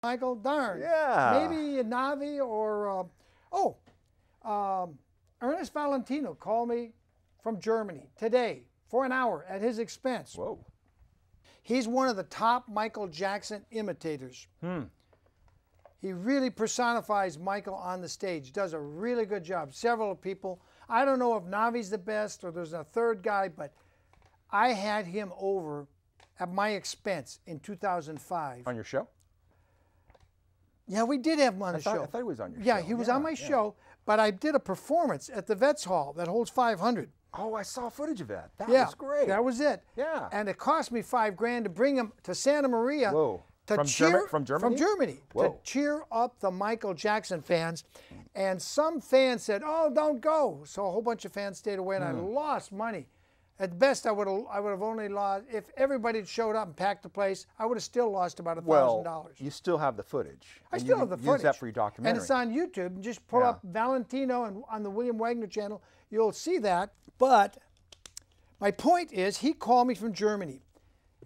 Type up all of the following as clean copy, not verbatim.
Michael, darn. Yeah. Maybe Navi or, Ernest Valentino called me from Germany today for an hour at his expense. Whoa. He's one of the top Michael Jackson imitators. He really personifies Michael on the stage, does a really good job. Several people, I don't know if Navi's the best or there's a third guy, but I had him over at my expense in 2005. On your show? Yeah, we did have him on the show. I thought he was on your show. Yeah, he was on my show, but I did a performance at the Vets Hall that holds 500. Oh, I saw footage of that. That was great. That was it. Yeah. And it cost me $5,000 to bring him to Santa Maria. Whoa. To from cheer, Germany? From Germany. Whoa. To cheer up the Michael Jackson fans. And some fans said, oh, don't go. So a whole bunch of fans stayed away, and I lost money. At best, I would have only lost, if everybody had showed up and packed the place, I would have still lost about $1,000. Well, you still have the footage. I still have the footage. Use that for your documentary. And it's on YouTube. And just pull up Valentino and on the William Wagener channel. You'll see that. But my point is, he called me from Germany.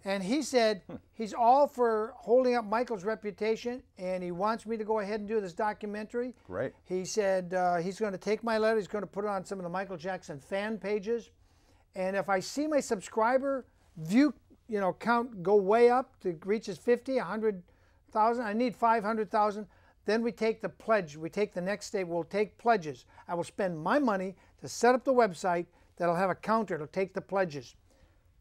And he said he's all for holding up Michael's reputation, and he wants me to go ahead and do this documentary. Great. He said he's going to take my letter. He's going to put it on some of the Michael Jackson fan pages. And if I see my subscriber view, count go way up to reaches 50, 100,000, I need 500,000. Then we take the pledge. We take the next step. We'll take pledges. I will spend my money to set up the website that'll have a counter to take the pledges.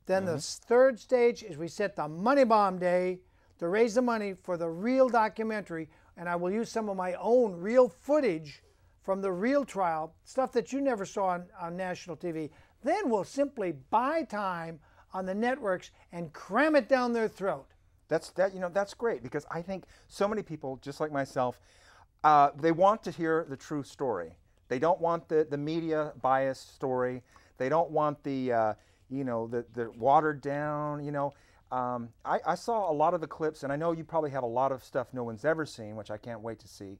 Then the third stage is we set the money bomb day to raise the money for the real documentary, and I will use some of my own real footage from the real trial, stuff that you never saw on national TV. Then we'll simply buy time on the networks and cram it down their throat. That's great, because I think so many people, just like myself, they want to hear the true story. They don't want the media biased story. They don't want the the watered down. I saw a lot of the clips, and I know you probably have a lot of stuff no one's ever seen, which I can't wait to see.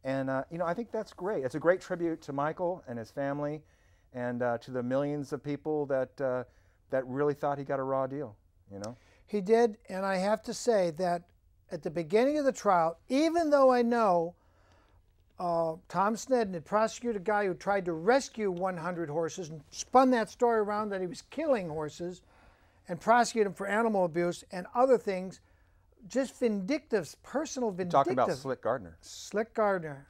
And I think that's great. It's a great tribute to Michael and his family, and to the millions of people that really thought he got a raw deal. He did, and I have to say that at the beginning of the trial, even though I know Tom Sneddon had prosecuted a guy who tried to rescue 100 horses and spun that story around that he was killing horses, and prosecuted him for animal abuse and other things, just vindictive, personal vindictive. Talking about Slick Gardner. Slick Gardner.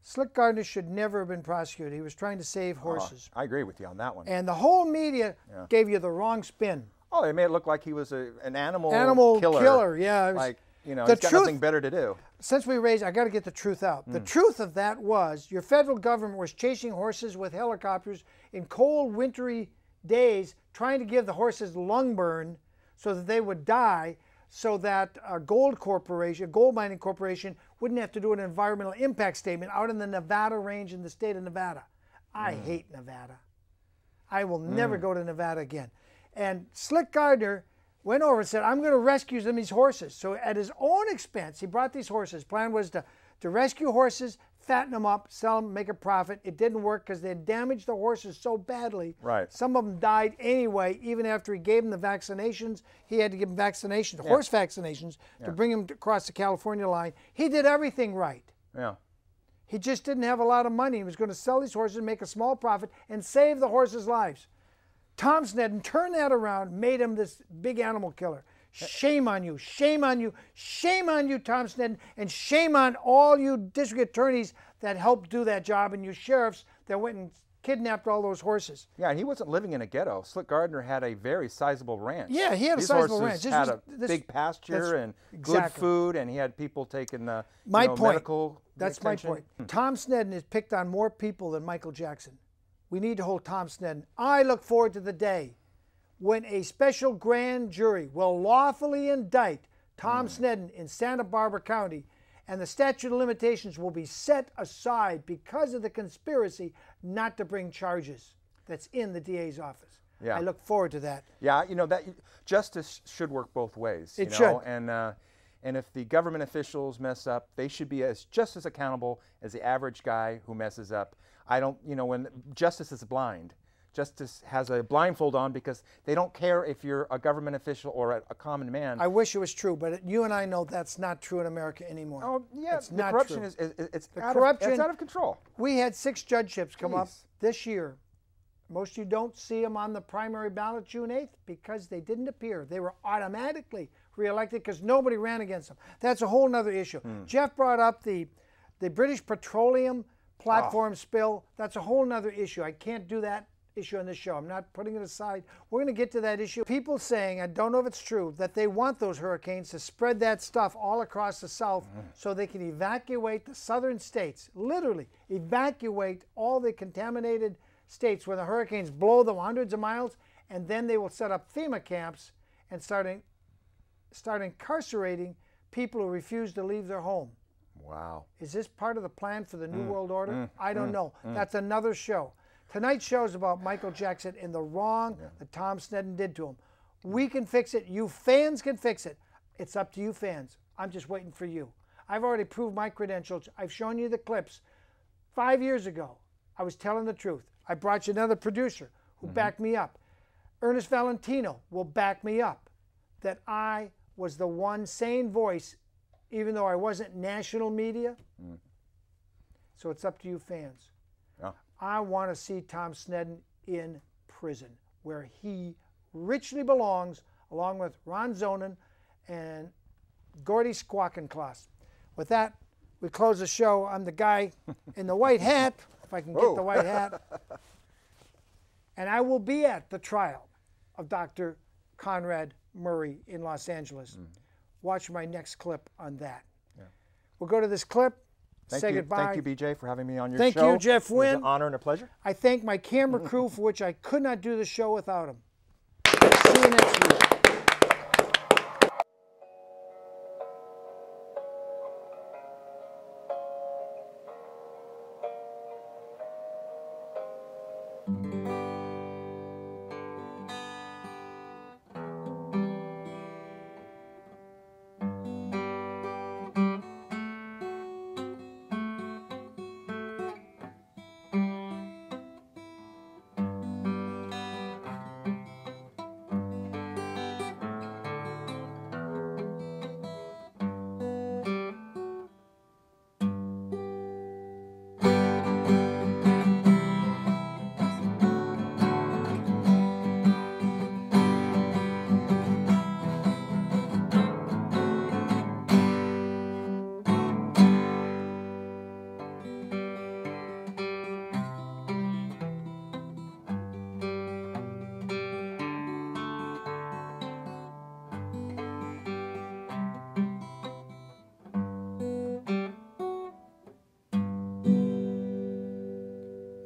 Slick Gardner should never have been prosecuted. He was trying to save horses. I agree with you on that one. And the whole media gave you the wrong spin. Oh, they made it look like he was an animal killer. Yeah. It was, he's got nothing better to do. Since we raised, I got to get the truth out. The truth of that was your federal government was chasing horses with helicopters in cold, wintry days, trying to give the horses lung burn so that they would die, so that a gold mining corporation, wouldn't have to do an environmental impact statement out in the Nevada range in the state of Nevada. I hate Nevada. I will never go to Nevada again. And Slick Gardner went over and said, I'm going to rescue some of these horses. So at his own expense, he brought these horses. Plan was to rescue horses, fatten them up, sell them, make a profit. It didn't work because they had damaged the horses so badly. Right. Some of them died anyway. Even after he gave them the vaccinations, he had to give them vaccinations, horse vaccinations, to bring them across the California line. He did everything right. Yeah. He just didn't have a lot of money. He was going to sell these horses, make a small profit, and save the horses' lives. Tom Sneddon turned that around, made him this big animal killer. Shame on you, shame on you, shame on you, Tom Sneddon, and shame on all you district attorneys that helped do that job, and you sheriffs that went and kidnapped all those horses. Yeah, and he wasn't living in a ghetto. Slick Gardner had a very sizable ranch. Yeah, he had a sizable ranch. These horses had a big pasture and good food, and he had people taking the medical That's attention. my point. Tom Sneddon has picked on more people than Michael Jackson. We need to hold Tom Sneddon. I look forward to the day when a special grand jury will lawfully indict Tom Sneddon in Santa Barbara County, and the statute of limitations will be set aside because of the conspiracy not to bring charges that's in the DA's office. Yeah. I look forward to that. Yeah, that justice should work both ways. It should. And if the government officials mess up, they should be just as accountable as the average guy who messes up. When justice is blind, just has a blindfold on because they don't care if you're a government official or a common man. I wish it was true, but you and I know that's not true in America anymore. Oh yeah, it's the not corruption true. it's corruption, out of control. We had 6 judgeships come up Jeez. this year. Most of you don't see them on the primary ballot June 8th because they didn't appear. They were automatically reelected because nobody ran against them. That's a whole other issue. Jeff brought up the British Petroleum Platform spill. That's a whole other issue. I can't do that issue on this show. I'm not putting it aside. We're going to get to that issue. People saying, I don't know if it's true, that they want those hurricanes to spread that stuff all across the South so they can evacuate the southern states, literally evacuate all the contaminated states where the hurricanes blow them hundreds of miles, and then they will set up FEMA camps and start incarcerating people who refuse to leave their home. Wow. Is this part of the plan for the New World Order? I don't know. That's another show. Tonight's show is about Michael Jackson and the wrong that Tom Sneddon did to him. We can fix it. You fans can fix it. It's up to you fans. I'm just waiting for you. I've already proved my credentials. I've shown you the clips. 5 years ago, I was telling the truth. I brought you another producer who backed me up. Ernest Valentino will back me up that I was the one sane voice, even though I wasn't national media. So it's up to you fans. Yeah. I want to see Tom Sneddon in prison, where he richly belongs, along with Ron Zonen and Gordy Squawkenklaas. With that, we close the show. I'm the guy in the white hat, if I can get the white hat. And I will be at the trial of Dr. Conrad Murray in Los Angeles. Watch my next clip on that. Yeah. We'll go to this clip. Say goodbye. Thank you, BJ, for having me on your show. Thank you, Jeff Wynn. It was an honor and a pleasure. I thank my camera crew, for which I could not do the show without them. See you next week.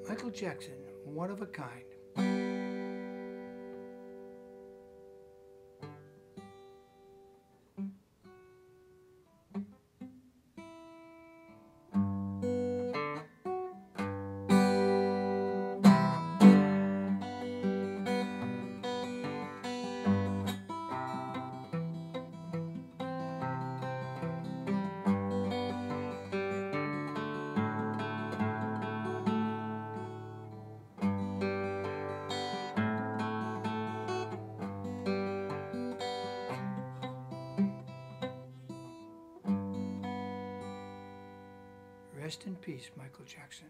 Michael Jackson, one of a kind. Rest in peace, Michael Jackson.